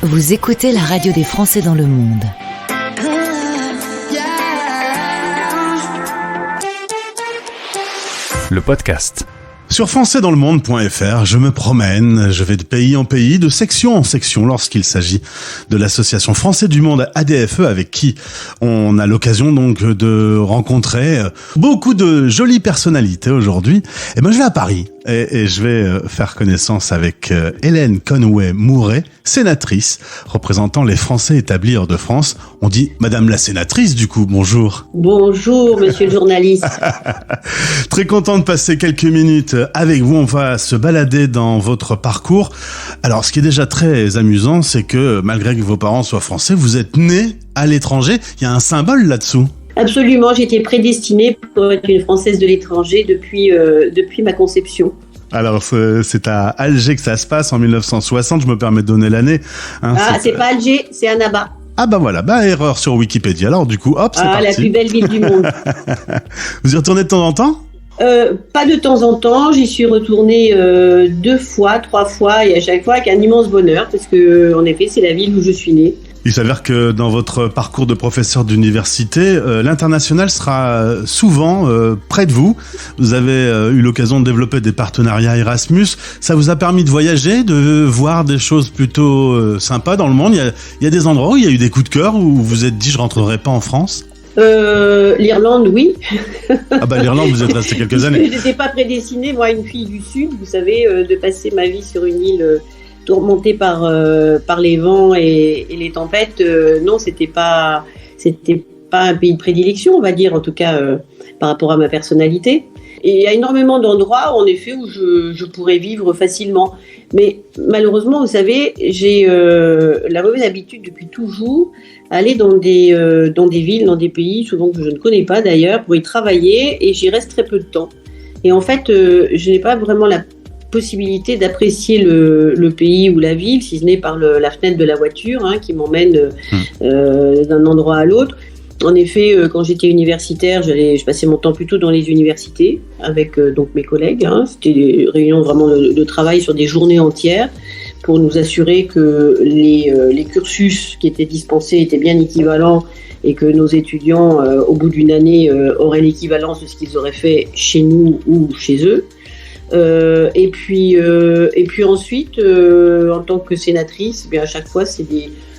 Vous écoutez la radio des Français dans le monde. Le podcast. Sur françaisdanslemonde.fr, je me promène, je vais de pays en pays, de section en section lorsqu'il s'agit de l'association Français du Monde ADFE avec qui on a l'occasion donc de rencontrer beaucoup de jolies personnalités aujourd'hui. Et ben je vais à Paris et je vais faire connaissance avec Hélène Conway-Mouret, sénatrice représentant les Français établis hors de France. On dit Madame la sénatrice du coup, bonjour. Bonjour monsieur le journaliste. Très content de passer quelques minutes avec vous. On va se balader dans votre parcours. Alors, ce qui est déjà très amusant, c'est que malgré que vos parents soient français, vous êtes né à l'étranger. Il y a un symbole là-dessous. Absolument, j'étais prédestinée pour être une Française de l'étranger depuis ma conception. Alors, c'est à Alger que ça se passe en 1960. Je me permets de donner l'année. C'est pas Alger, c'est Annaba. Ah bah voilà, erreur sur Wikipédia. Alors du coup, hop, c'est parti. La plus belle ville du monde. Vous y retournez de temps en temps ? Pas de temps en temps, j'y suis retournée 2 fois, 3 fois, et à chaque fois avec un immense bonheur, parce que en effet, c'est la ville où je suis née. Il s'avère que dans votre parcours de professeur d'université, l'international sera souvent près de vous. Vous avez eu l'occasion de développer des partenariats Erasmus. Ça vous a permis de voyager, de voir des choses plutôt sympas dans le monde. Il y a des endroits où il y a eu des coups de cœur, où vous vous êtes dit « je rentrerai pas en France ». L'Irlande, oui. Ah bah l'Irlande, vous êtes resté quelques années. Je n'étais pas prédestinée, moi, une fille du Sud, vous savez, de passer ma vie sur une île tourmentée par les vents et les tempêtes. Non, c'était pas un pays de prédilection, on va dire, en tout cas par rapport à ma personnalité. Et il y a énormément d'endroits, en effet, où je pourrais vivre facilement. Mais malheureusement, vous savez, j'ai la mauvaise habitude depuis toujours aller dans des villes, dans des pays, souvent que je ne connais pas d'ailleurs, pour y travailler, et j'y reste très peu de temps. Et en fait, je n'ai pas vraiment la possibilité d'apprécier le pays ou la ville, si ce n'est par la fenêtre de la voiture, qui m'emmène d'un endroit à l'autre. En effet, quand j'étais universitaire, je passais mon temps plutôt dans les universités avec donc mes collègues. C'était des réunions vraiment de travail sur des journées entières pour nous assurer que les cursus qui étaient dispensés étaient bien équivalents et que nos étudiants, au bout d'une année, auraient l'équivalence de ce qu'ils auraient fait chez nous ou chez eux. Et puis ensuite, en tant que sénatrice, à chaque fois, ce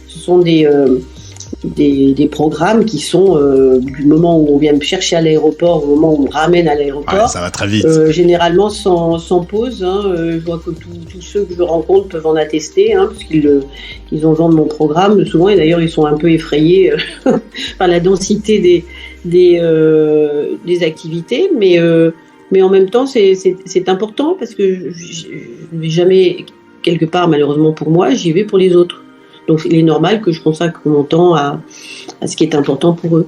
sont des programmes qui sont du moment où on vient me chercher à l'aéroport au moment où on me ramène à l'aéroport. Ouais, ça va très vite. Généralement sans pause. Je vois que tous ceux que je rencontre peuvent en attester, parce qu'ils ont vent de mon programme souvent, et d'ailleurs ils sont un peu effrayés par la densité des activités, mais en même temps c'est important parce que je ne vais jamais quelque part, malheureusement pour moi, j'y vais pour les autres. Donc il est normal que je consacre mon temps à ce qui est important pour eux.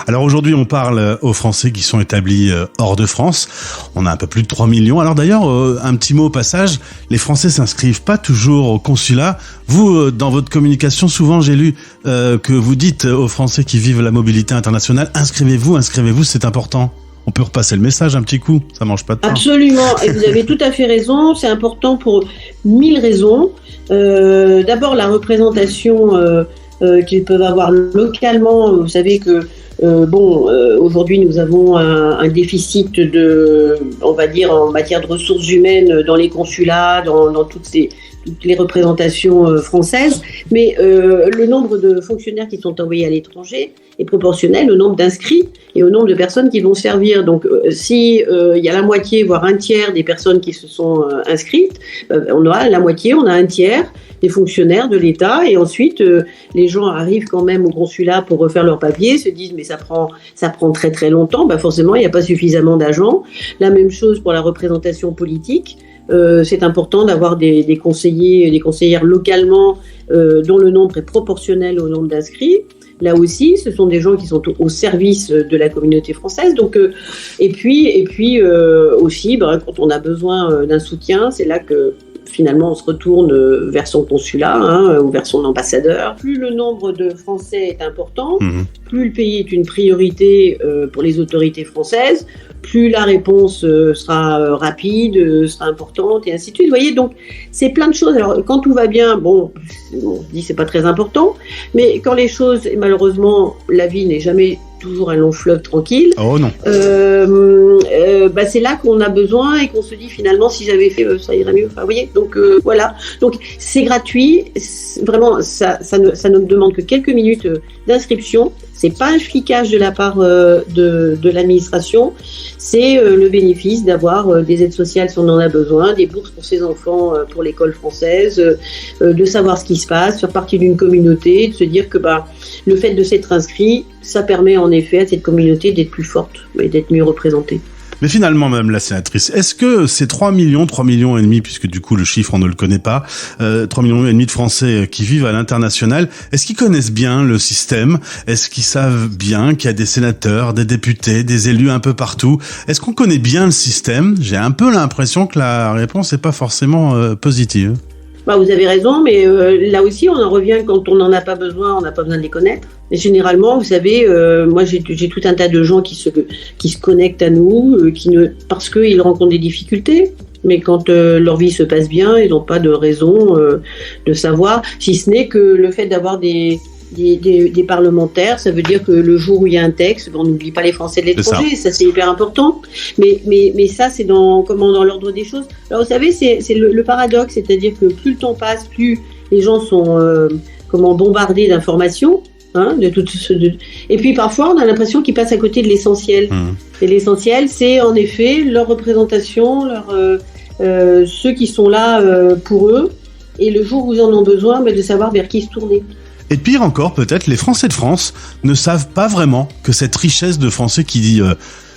Alors aujourd'hui, on parle aux Français qui sont établis hors de France. On a un peu plus de 3 millions. Alors d'ailleurs, un petit mot au passage, les Français s'inscrivent pas toujours au consulat. Vous, dans votre communication, souvent j'ai lu que vous dites aux Français qui vivent la mobilité internationale, inscrivez-vous, c'est important. On peut repasser le message un petit coup, ça mange pas de pain. Absolument, et vous avez tout à fait raison, c'est important pour 1000 raisons. D'abord la représentation qu'ils peuvent avoir localement. Vous savez que aujourd'hui nous avons un déficit on va dire en matière de ressources humaines dans les consulats, dans toutes les représentations françaises, mais le nombre de fonctionnaires qui sont envoyés à l'étranger est proportionnel au nombre d'inscrits et au nombre de personnes qui vont servir. Donc si il y a la moitié, voire un tiers des personnes qui se sont inscrites, on aura la moitié, on a un tiers des fonctionnaires de l'État, et ensuite les gens arrivent quand même au consulat pour refaire leurs papiers, se disent mais ça prend très très longtemps, forcément il n'y a pas suffisamment d'agents. La même chose pour la représentation politique. C'est important d'avoir des conseillers, des conseillères localement dont le nombre est proportionnel au nombre d'inscrits. Là aussi, ce sont des gens qui sont au service de la communauté française. Donc, et puis aussi, quand on a besoin d'un soutien, c'est là que finalement on se retourne vers son consulat ou vers son ambassadeur. Plus le nombre de Français est important, plus le pays est une priorité pour les autorités françaises, plus la réponse sera rapide, sera importante, et ainsi de suite. Vous voyez, donc c'est plein de choses. Alors quand tout va bien, on se dit c'est pas très important, mais quand les choses, et malheureusement, la vie n'est jamais toujours un long fleuve tranquille. Oh non. C'est là qu'on a besoin et qu'on se dit finalement si j'avais fait ça irait mieux. Enfin, vous voyez, donc voilà. Donc c'est gratuit. Vraiment, ça ne demande que quelques minutes d'inscription. C'est pas un flicage de la part de l'administration. C'est le bénéfice d'avoir des aides sociales si on en a besoin, des bourses pour ses enfants pour l'école française, de savoir ce qui se passe, faire partie d'une communauté, de se dire que le fait de s'être inscrit, ça permet en effet à cette communauté d'être plus forte et d'être mieux représentée. Mais finalement, Madame la sénatrice, est-ce que ces 3 millions et demi, puisque du coup le chiffre on ne le connaît pas, 3 millions et demi de Français qui vivent à l'international, est-ce qu'ils connaissent bien le système? Est-ce qu'ils savent bien qu'il y a des sénateurs, des députés, des élus un peu partout? Est-ce qu'on connaît bien le système? J'ai un peu l'impression que la réponse n'est pas forcément positive. Vous avez raison, mais là aussi, on en revient quand on n'en a pas besoin, on n'a pas besoin de les connaître. Et généralement, vous savez, moi j'ai tout un tas de gens qui se connectent à nous, parce qu'ils rencontrent des difficultés. Mais quand leur vie se passe bien, ils n'ont pas de raison de savoir, si ce n'est que le fait d'avoir des parlementaires, ça veut dire que le jour où il y a un texte, on n'oublie pas les Français de l'étranger, ça c'est hyper important. Mais ça c'est dans l'ordre des choses. Alors vous savez, c'est le paradoxe, c'est-à-dire que plus le temps passe, plus les gens sont bombardés d'informations. Et puis parfois on a l'impression qu'ils passent à côté de l'essentiel. Et l'essentiel, c'est en effet leur représentation, ceux qui sont là pour eux, et le jour où ils en ont besoin, de savoir vers qui se tourner. Et pire encore, peut-être, les Français de France ne savent pas vraiment que cette richesse de Français qui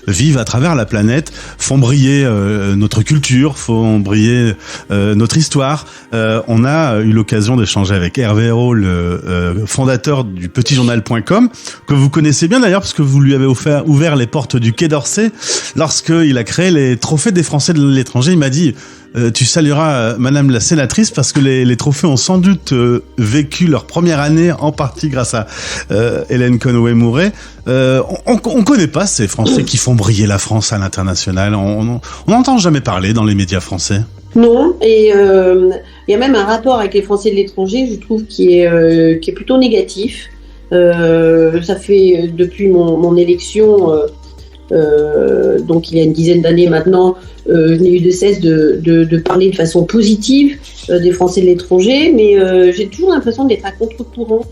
vivent à travers la planète font briller notre culture, font briller notre histoire. On a eu l'occasion d'échanger avec Hervé Hérault, le fondateur du petitjournal.com, que vous connaissez bien d'ailleurs parce que vous lui avez ouvert les portes du Quai d'Orsay lorsqu'il a créé les trophées des Français de l'étranger. Il m'a dit tu salueras Madame la sénatrice parce que les trophées ont sans doute vécu leur première année en partie grâce à Hélène Conway-Mouret. On connaît pas ces Français qui font briller la France à l'international. On n'entend jamais parler dans les médias français. Non, et il y a même un rapport avec les Français de l'étranger, je trouve, qui est plutôt négatif. Ça fait depuis mon élection, donc il y a une dizaine d'années maintenant, je n'ai eu de cesse de parler de façon positive des Français de l'étranger, mais j'ai toujours l'impression d'être à contre-courant.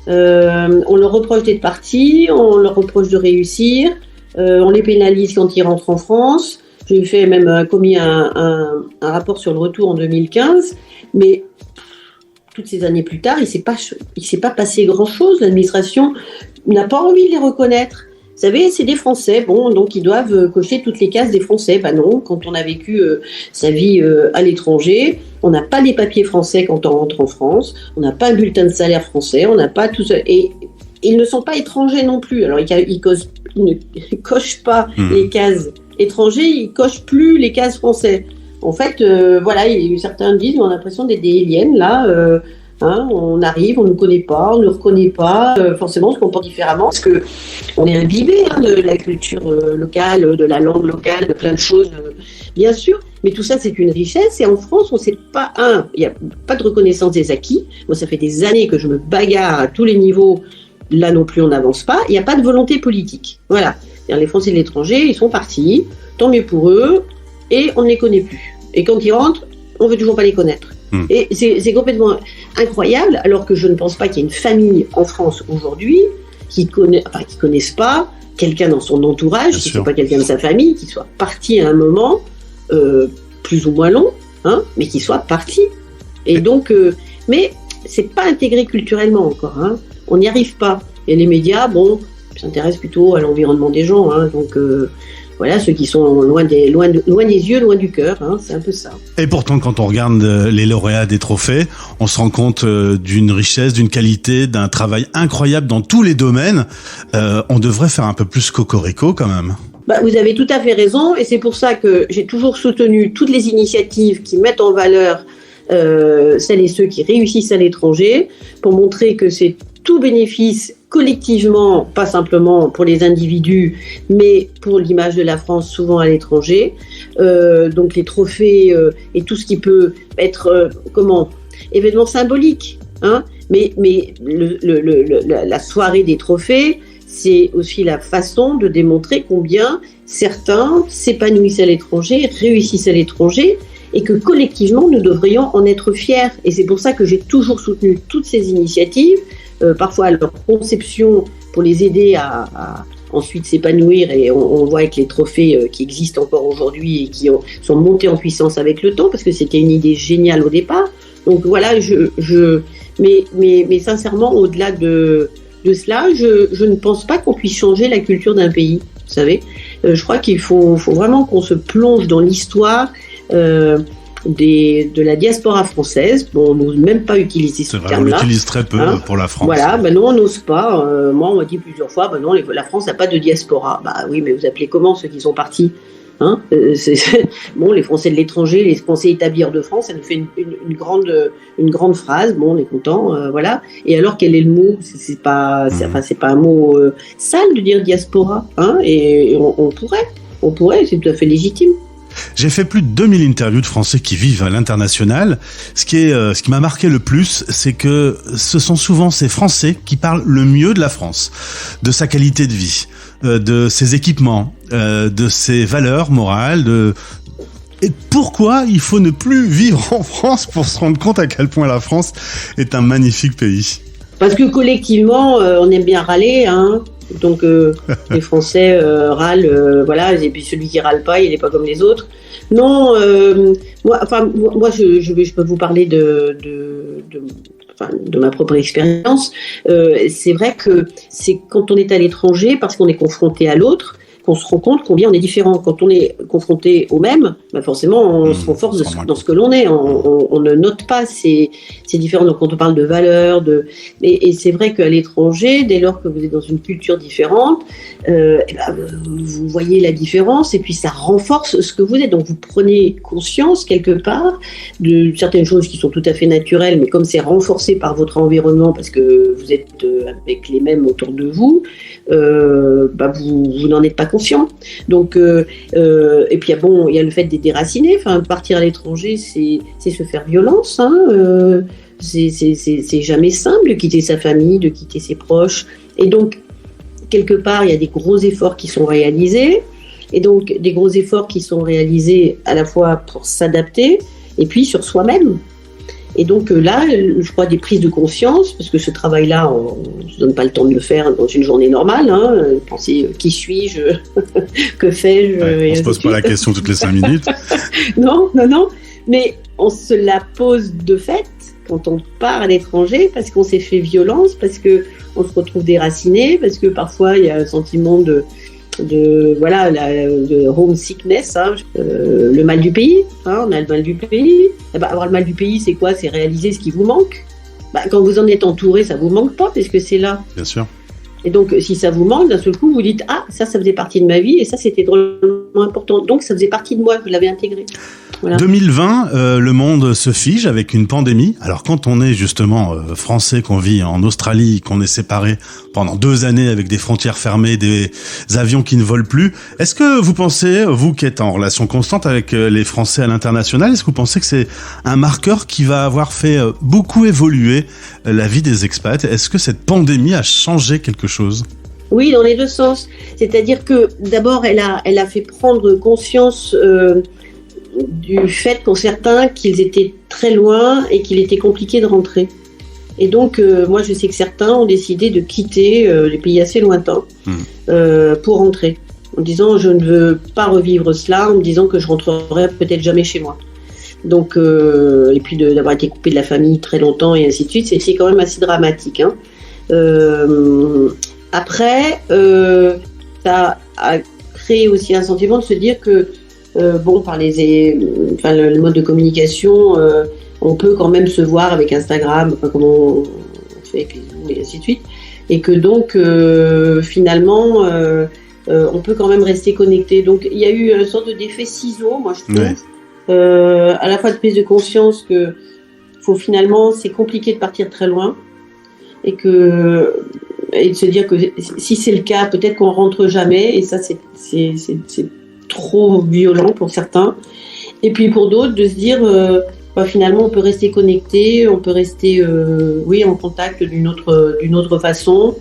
On leur reproche d'être partis, on leur reproche de réussir, on les pénalise quand ils rentrent en France. J'ai fait même commis un rapport sur le retour en 2015, mais toutes ces années plus tard, il s'est pas passé grand-chose. L'administration n'a pas envie de les reconnaître. Vous savez, c'est des Français, donc ils doivent cocher toutes les cases des Français. Non, quand on a vécu sa vie à l'étranger, on n'a pas les papiers français quand on rentre en France, on n'a pas un bulletin de salaire français, on n'a pas tout ça. Et ils ne sont pas étrangers non plus. Alors, ils ne cochent pas les cases étrangers, ils cochent plus les cases français. En fait, certains disent, on a l'impression d'être des aliens, là. On arrive, on ne nous connaît pas, on ne nous reconnaît pas, forcément on se comporte différemment parce que on est imbibé de la culture locale, de la langue locale, de plein de choses, bien sûr. Mais tout ça c'est une richesse et en France on sait pas, il n'y a pas de reconnaissance des acquis. Moi ça fait des années que je me bagarre à tous les niveaux, là non plus on n'avance pas, il n'y a pas de volonté politique. Voilà, c'est-à-dire, les Français de l'étranger ils sont partis, tant mieux pour eux, et on ne les connaît plus. Et quand ils rentrent, on ne veut toujours pas les connaître. Et c'est complètement incroyable, alors que je ne pense pas qu'il y ait une famille en France aujourd'hui qui connaisse pas quelqu'un dans son entourage, qui ne soit pas quelqu'un de sa famille, qui soit parti à un moment plus ou moins long, mais qui soit parti. Et donc, mais c'est pas intégré culturellement encore. On n'y arrive pas. Et les médias, s'intéressent plutôt à l'environnement des gens. Donc voilà, ceux qui sont loin des yeux, loin du cœur, c'est un peu ça. Et pourtant, quand on regarde les lauréats des trophées, on se rend compte d'une richesse, d'une qualité, d'un travail incroyable dans tous les domaines. On devrait faire un peu plus cocorico quand même. Vous avez tout à fait raison, et c'est pour ça que j'ai toujours soutenu toutes les initiatives qui mettent en valeur celles et ceux qui réussissent à l'étranger, pour montrer que c'est tout bénéfice collectivement, pas simplement pour les individus, mais pour l'image de la France souvent à l'étranger. Donc les trophées et tout ce qui peut être événement symbolique. Hein, mais la soirée des trophées, c'est aussi la façon de démontrer combien certains s'épanouissent à l'étranger, réussissent à l'étranger, et que collectivement, nous devrions en être fiers. Et c'est pour ça que j'ai toujours soutenu toutes ces initiatives, parfois à leur conception, pour les aider à ensuite s'épanouir. Et on voit avec les trophées qui existent encore aujourd'hui et qui sont montés en puissance avec le temps, parce que c'était une idée géniale au départ. Donc voilà, mais sincèrement, au-delà de cela, je ne pense pas qu'on puisse changer la culture d'un pays. Vous savez, je crois qu'il faut vraiment qu'on se plonge dans l'histoire de la diaspora française. Bon, on n'ose même pas utiliser ce terme-là. On l'utilise très peu pour la France. Voilà, non, on n'ose pas. Moi, on m'a dit plusieurs fois, non, la France n'a pas de diaspora. Bah oui, mais vous appelez comment ceux qui sont partis? Hein, bon, les Français de l'étranger, les Français établis hors de France, ça nous fait une grande phrase. Bon, on est content, voilà. Et alors, quel est le mot? C'est pas un mot sale de dire diaspora, hein. Et on pourrait, c'est tout à fait légitime. J'ai fait plus de 2000 interviews de Français qui vivent à l'international. Ce qui m'a marqué le plus, c'est que ce sont souvent ces Français qui parlent le mieux de la France, de sa qualité de vie, de ses équipements, de ses valeurs morales, et pourquoi il faut ne plus vivre en France pour se rendre compte à quel point la France est un magnifique pays. Parce que collectivement, on aime bien râler, hein. Donc les Français râlent, voilà, et puis celui qui râle pas, il n'est pas comme les autres. Non, moi, je peux vous parler de ma propre expérience. C'est vrai que c'est quand on est à l'étranger, parce qu'on est confronté à l'autre, qu'on se rend compte combien on est différent. Quand on est confronté au même, forcément, on se renforce dans ce que l'on est. On ne note pas ces différences. Donc, quand on parle de valeurs, et c'est vrai qu'à l'étranger, dès lors que vous êtes dans une culture différente, vous voyez la différence, et puis ça renforce ce que vous êtes. Donc, vous prenez conscience, quelque part, de certaines choses qui sont tout à fait naturelles, mais comme c'est renforcé par votre environnement, parce que vous êtes avec les mêmes autour de vous, vous n'en êtes pas conscient. Donc, et puis il y a le fait d'être déraciné. Enfin, partir à l'étranger, c'est se faire violence. Hein, c'est jamais simple de quitter sa famille, de quitter ses proches. Et donc, quelque part, il y a des gros efforts qui sont réalisés. Et donc, des gros efforts qui sont réalisés à la fois pour s'adapter et puis sur soi-même. Et donc là, je crois des prises de conscience, parce que ce travail-là, on ne se donne pas le temps de le faire dans une journée normale. Hein, penser qui suis-je, que fais-je. Ouais, on ne se pose pas la question toutes les 5 minutes. Non. Mais on se la pose de fait quand on part à l'étranger, parce qu'on s'est fait violence, parce qu'on se retrouve déraciné, parce que parfois il y a un sentiment de homesickness, hein, le mal du pays, hein, on a le mal du pays. Avoir le mal du pays, c'est quoi? C'est réaliser ce qui vous manque. Quand vous en êtes entouré, ça vous manque pas, parce que c'est là. Bien sûr. Et donc, si ça vous manque, d'un seul coup, vous dites, ça faisait partie de ma vie, et ça, c'était drôlement important. Donc, ça faisait partie de moi, je l'avais intégré. Voilà. 2020, le monde se fige avec une pandémie. Alors quand on est justement français, qu'on vit en Australie, qu'on est séparé pendant 2 années avec des frontières fermées, des avions qui ne volent plus, est-ce que vous pensez, vous qui êtes en relation constante avec les Français à l'international, est-ce que vous pensez que c'est un marqueur qui va avoir fait beaucoup évoluer la vie des expats? Est-ce que cette pandémie a changé quelque chose? Oui, dans les deux sens. C'est-à-dire que d'abord, elle a fait prendre conscience du fait pour certains qu'ils étaient très loin et qu'il était compliqué de rentrer. Et donc, moi, je sais que certains ont décidé de quitter des pays assez lointains pour rentrer, en disant je ne veux pas revivre cela, en me disant que je rentrerai peut-être jamais chez moi. Donc, et puis d'avoir été coupé de la famille très longtemps et ainsi de suite, c'est quand même assez dramatique. Hein. Après, ça a créé aussi un sentiment de se dire que par le mode de communication, on peut quand même se voir avec Instagram, comme on fait avec les Zoom et ainsi de suite, et que donc finalement on peut quand même rester connecté. Donc il y a eu une sorte d'effet ciseau, moi je trouve, à la fois de prise de conscience que finalement c'est compliqué de partir très loin, et que et de se dire que si c'est le cas, peut-être qu'on rentre jamais, et ça c'est trop violent pour certains. Et puis pour d'autres, de se dire finalement on peut rester connecté, on peut rester en contact d'une autre façon,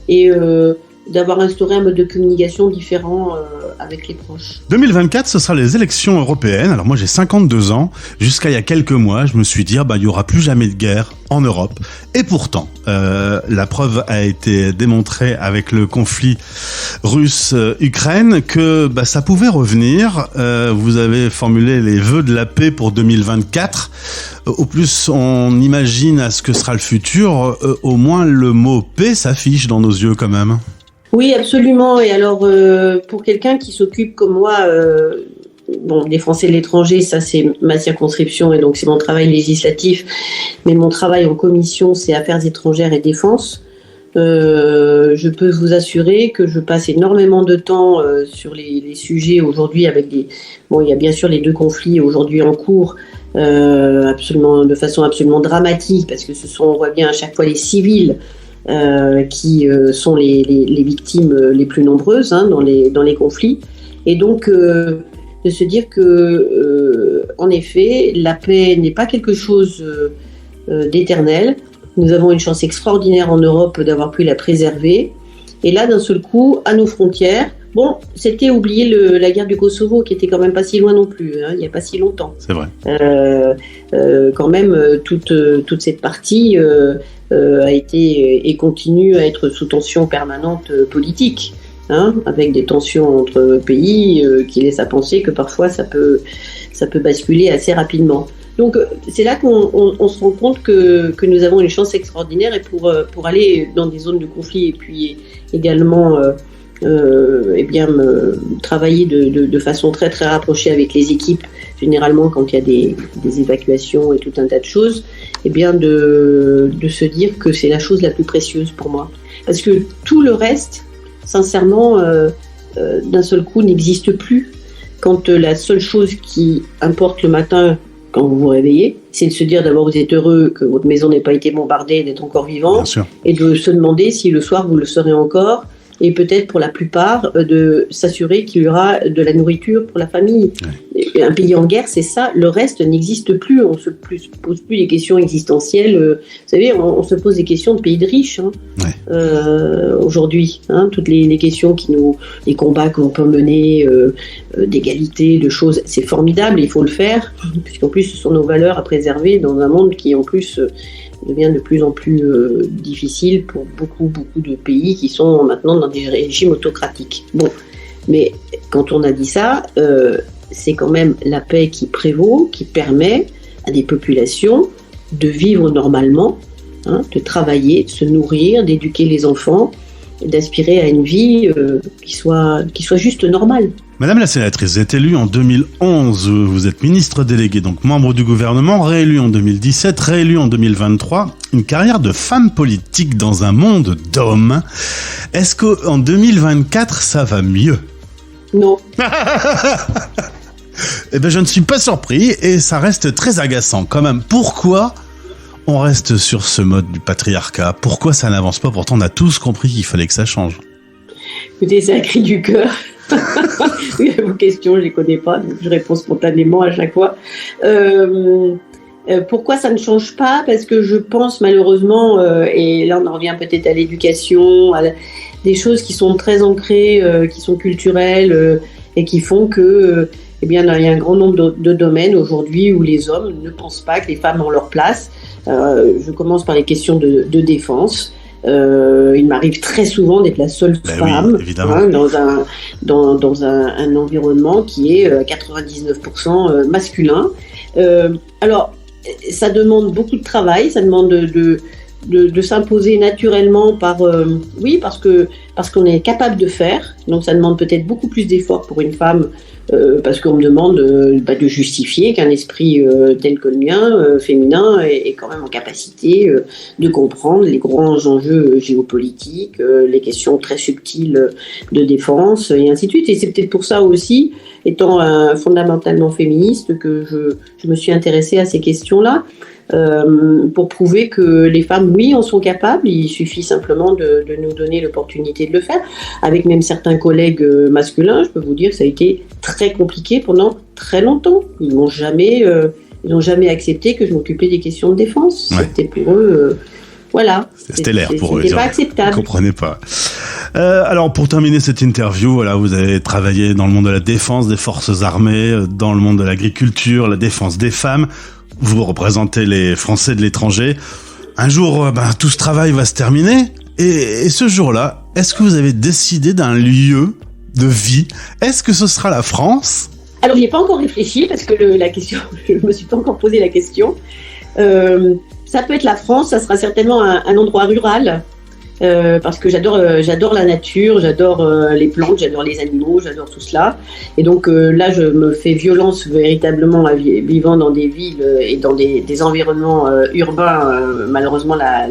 et d'avoir instauré un mode de communication différent avec les proches. 2024, ce sera les élections européennes. Alors moi j'ai 52 ans. Jusqu'à il y a quelques mois, je me suis dit il y aura plus jamais de guerre en Europe. Et pourtant, la preuve a été démontrée avec le conflit russe-Ukraine que ça pouvait revenir. Vous avez formulé les vœux de la paix pour 2024. Au plus on imagine à ce que sera le futur, au moins le mot paix s'affiche dans nos yeux quand même. Oui, absolument. Et alors, pour quelqu'un qui s'occupe comme moi des Français de l'étranger, ça c'est ma circonscription et donc c'est mon travail législatif. Mais mon travail en commission, c'est Affaires étrangères et défense. Je peux vous assurer que je passe énormément de temps sur les sujets aujourd'hui avec il y a bien sûr les 2 conflits aujourd'hui en cours, de façon absolument dramatique, parce que on voit bien à chaque fois les civils qui sont les victimes les plus nombreuses dans les conflits. Et donc de se dire que en effet la paix n'est pas quelque chose d'éternel. Nous avons une chance extraordinaire en Europe d'avoir pu la préserver. Et là, d'un seul coup, à nos frontières, c'était oublier la guerre du Kosovo, qui était quand même pas si loin non plus, il n'y a pas si longtemps. C'est vrai. Quand même, toute cette partie a été et continue à être sous tension permanente politique, avec des tensions entre pays qui laissent à penser que parfois ça peut basculer assez rapidement. Donc c'est là qu'on se rend compte que nous avons une chance extraordinaire, et pour aller dans des zones de conflit et puis également travailler de façon très très rapprochée avec les équipes, généralement quand il y a des évacuations et tout un tas de choses, de se dire que c'est la chose la plus précieuse pour moi. Parce que tout le reste, sincèrement, d'un seul coup n'existe plus. Quand la seule chose qui importe le matin, quand vous vous réveillez, c'est de se dire d'abord vous êtes heureux que votre maison n'ait pas été bombardée, d'être encore vivant, et de se demander si le soir vous le serez encore, et peut-être pour la plupart de s'assurer qu'il y aura de la nourriture pour la famille. Ouais. Un pays en guerre, c'est ça, le reste n'existe plus, on ne se pose plus les questions existentielles, vous savez, on se pose des questions de pays de riches aujourd'hui, toutes les questions les combats qu'on peut mener, d'égalité, de choses, c'est formidable, il faut le faire, puisqu'en plus ce sont nos valeurs à préserver dans un monde qui en plus devient de plus en plus difficile pour beaucoup de pays qui sont maintenant dans des régimes autocratiques. Bon, mais quand on a dit ça, c'est quand même la paix qui prévaut, qui permet à des populations de vivre normalement, de travailler, de se nourrir, d'éduquer les enfants, et d'aspirer à une vie qui soit juste normale. Madame la sénatrice, vous êtes élue en 2011, vous êtes ministre déléguée, donc membre du gouvernement, réélue en 2017, réélue en 2023, une carrière de femme politique dans un monde d'hommes. Est-ce qu'en 2024, ça va mieux ? Non. Eh bien, je ne suis pas surpris et ça reste très agaçant quand même. Pourquoi on reste sur ce mode du patriarcat ? Pourquoi ça n'avance pas ? Pourtant, on a tous compris qu'il fallait que ça change. Écoutez, c'est un cri du cœur. Vos questions, je ne les connais pas, donc je réponds spontanément à chaque fois. Pourquoi ça ne change pas ? Parce que je pense malheureusement, et là on en revient peut-être à l'éducation, à des choses qui sont très ancrées, qui sont culturelles, et qui font que il y a un grand nombre de domaines aujourd'hui où les hommes ne pensent pas que les femmes ont leur place. Je commence par les questions de défense. Il m'arrive très souvent d'être la seule femme dans un environnement qui est 99% masculin. Alors, ça demande beaucoup de travail, ça demande de s'imposer naturellement parce qu'on est capable de faire. Donc, ça demande peut-être beaucoup plus d'efforts pour une femme parce qu'on me demande de justifier qu'un esprit tel que le mien, féminin, est quand même en capacité de comprendre les grands enjeux géopolitiques, les questions très subtiles de défense, et ainsi de suite. Et c'est peut-être pour ça aussi, étant fondamentalement féministe, que je me suis intéressée à ces questions-là, pour prouver que les femmes, oui, en sont capables. Il suffit simplement de nous donner l'opportunité de le faire. Avec même certains collègues masculins, je peux vous dire que ça a été très compliqué pendant très longtemps. Ils n'ont jamais accepté que je m'occupais des questions de défense. Ouais. C'était pour eux... voilà. C'était stellaire pour eux. C'était pas acceptable. Ils ne comprenaient pas. Alors, pour terminer cette interview, voilà, vous avez travaillé dans le monde de la défense, des forces armées, dans le monde de l'agriculture, la défense des femmes. Vous représentez les Français de l'étranger. Un jour, tout ce travail va se terminer. Et ce jour-là, est-ce que vous avez décidé d'un lieu de vie? Est-ce que ce sera la France? Alors, j'y ai pas encore réfléchi parce que la question, je me suis pas encore posé la question. Ça peut être la France, ça sera certainement un endroit rural. Parce que j'adore la nature, j'adore les plantes, j'adore les animaux, j'adore tout cela. Et donc là, je me fais violence véritablement vivant dans des villes et dans des environnements urbains, malheureusement la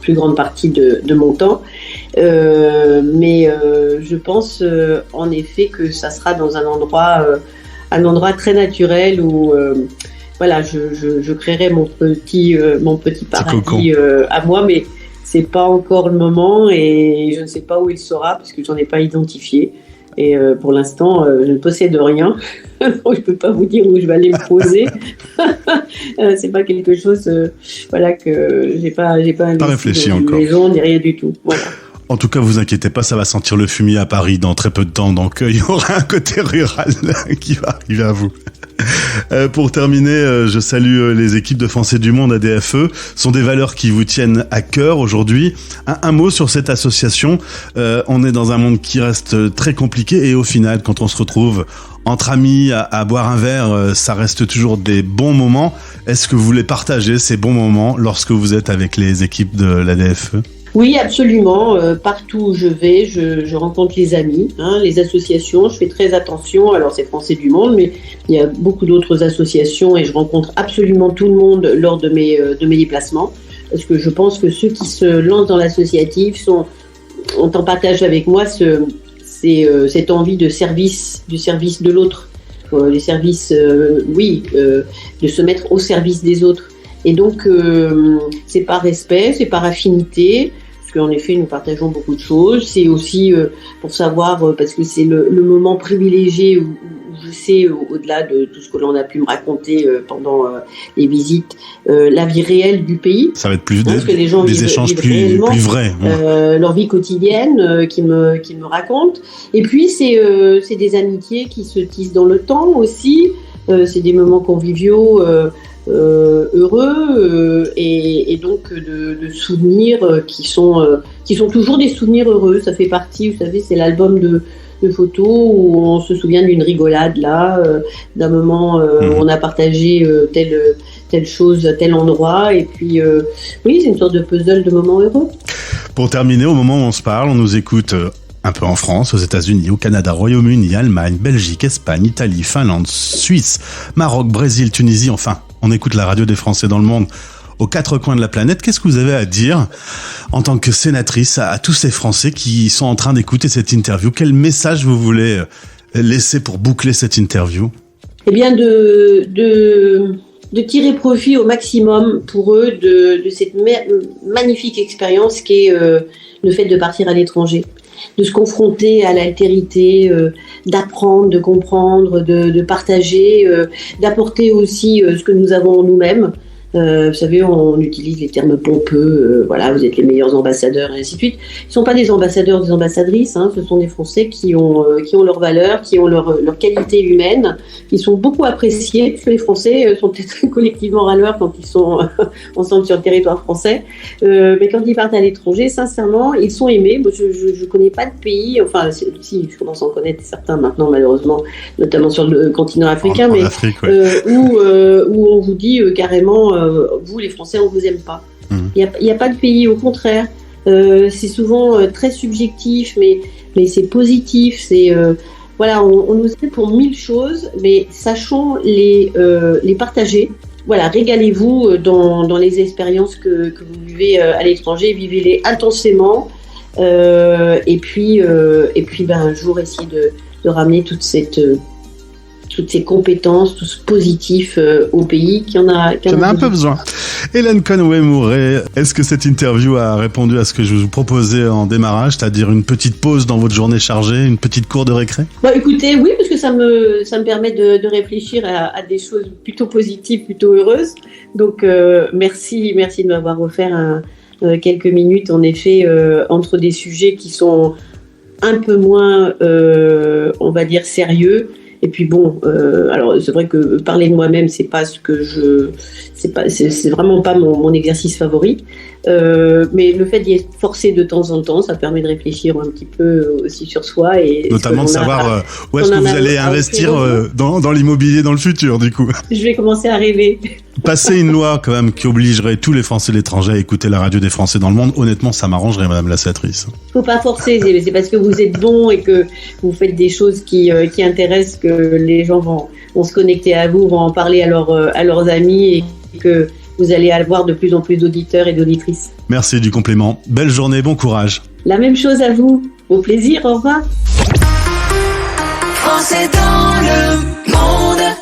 plus grande partie de mon temps. Mais je pense en effet que ça sera dans un endroit très naturel où... voilà, je créerai mon petit paradis à moi, mais c'est pas encore le moment et je ne sais pas où il sera parce que j'en ai pas identifié. Et pour l'instant, je ne possède rien, donc je peux pas vous dire où je vais aller me poser. C'est pas quelque chose, voilà, que j'ai pas réfléchi dans encore. Une maison ni rien du tout. Voilà. En tout cas, vous inquiétez pas, ça va sentir le fumier à Paris dans très peu de temps, donc il y aura un côté rural qui va arriver à vous. Pour terminer, je salue les équipes de Français du Monde ADFE. Ce sont des valeurs qui vous tiennent à cœur aujourd'hui. Un mot sur cette association. On est dans un monde qui reste très compliqué et au final, quand on se retrouve entre amis à boire un verre, ça reste toujours des bons moments. Est-ce que vous voulez partager ces bons moments lorsque vous êtes avec les équipes de l'ADFE ? Oui, absolument. Partout où je vais, je rencontre les amis, les associations. Je fais très attention. Alors, c'est Français du Monde, mais il y a beaucoup d'autres associations et je rencontre absolument tout le monde lors de mes déplacements. Parce que je pense que ceux qui se lancent dans l'associatif ont en partage avec moi cette envie du service de l'autre. Les services, de se mettre au service des autres. Et donc, c'est par respect, c'est par affinité, parce qu'en effet, nous partageons beaucoup de choses. C'est aussi pour savoir, parce que c'est le moment privilégié où je sais, au-delà de tout ce que l'on a pu me raconter pendant les visites, la vie réelle du pays. Ça va être plus des échanges plus vrais. Leur vie quotidienne qui me racontent. Et puis, c'est des amitiés qui se tissent dans le temps aussi. C'est des moments conviviaux heureux et donc de souvenirs qui sont toujours des souvenirs heureux. Ça fait partie, vous savez, c'est l'album de photos où on se souvient d'une rigolade là, d'un moment où on a partagé telle chose à tel endroit et puis oui, c'est une sorte de puzzle de moments heureux. Pour terminer, au moment où on se parle, on nous écoute un peu en France, aux États-Unis, au Canada, Royaume-Uni, Allemagne, Belgique, Espagne, Italie, Finlande, Suisse, Maroc, Brésil, Tunisie, enfin, on écoute la radio des Français dans le monde aux quatre coins de la planète. Qu'est-ce que vous avez à dire en tant que sénatrice à tous ces Français qui sont en train d'écouter cette interview? Quel message vous voulez laisser pour boucler cette interview? Eh bien, de tirer profit au maximum pour eux de cette magnifique expérience qu'est le fait de partir à l'étranger, de se confronter à l'altérité, d'apprendre, de comprendre, de partager, d'apporter aussi ce que nous avons en nous-mêmes. Vous savez, on utilise les termes pompeux, voilà, vous êtes les meilleurs ambassadeurs, et ainsi de suite. Ils ne sont pas des ambassadeurs, des ambassadrices, ce sont des Français qui ont leurs valeurs, qui ont leur qualité humaine, qui sont beaucoup appréciés, parce que les Français sont peut-être collectivement râleurs quand ils sont ensemble sur le territoire français, mais quand ils partent à l'étranger, sincèrement, ils sont aimés. Moi, je ne connais pas de pays, enfin, si, je commence à en connaître certains maintenant, malheureusement, notamment sur le continent africain, mais Afrique, ouais. où on vous dit carrément... vous, les Français, on vous aime pas. Il n'y a pas de pays, au contraire. C'est souvent très subjectif, mais c'est positif. voilà, on nous aide pour 1000 choses, mais sachons les partager. Voilà, régalez-vous dans les expériences que vous vivez à l'étranger, vivez-les intensément. Et puis, un jour, essayez de ramener toutes ces compétences, tout ce positif au pays qui en a un peu besoin. Hélène Conway-Mouret, est-ce que cette interview a répondu à ce que je vous proposais en démarrage, c'est-à-dire une petite pause dans votre journée chargée, une petite cour de récré ? Écoutez, oui, parce que ça me permet de réfléchir à des choses plutôt positives, plutôt heureuses. Donc, merci de m'avoir offert quelques minutes, en effet, entre des sujets qui sont un peu moins, on va dire, sérieux. Et puis bon, alors c'est vrai que parler de moi-même, c'est vraiment pas mon exercice favori. Mais le fait d'y être forcé de temps en temps, ça permet de réfléchir un petit peu aussi sur soi et notamment de savoir où est-ce que vous allez investir dans l'immobilier dans le futur, du coup. Je vais commencer à rêver. Passer une loi quand même qui obligerait tous les Français de l'étranger à écouter la radio des Français dans le monde, honnêtement, ça m'arrangerait, Madame la sénatrice. Faut pas forcer, c'est parce que vous êtes bon et que vous faites des choses qui intéressent que les gens vont se connecter à vous, vont en parler à leurs amis et que vous allez avoir de plus en plus d'auditeurs et d'auditrices. Merci du compliment. Belle journée, bon courage. La même chose à vous. Au plaisir, au revoir. Français dans le monde.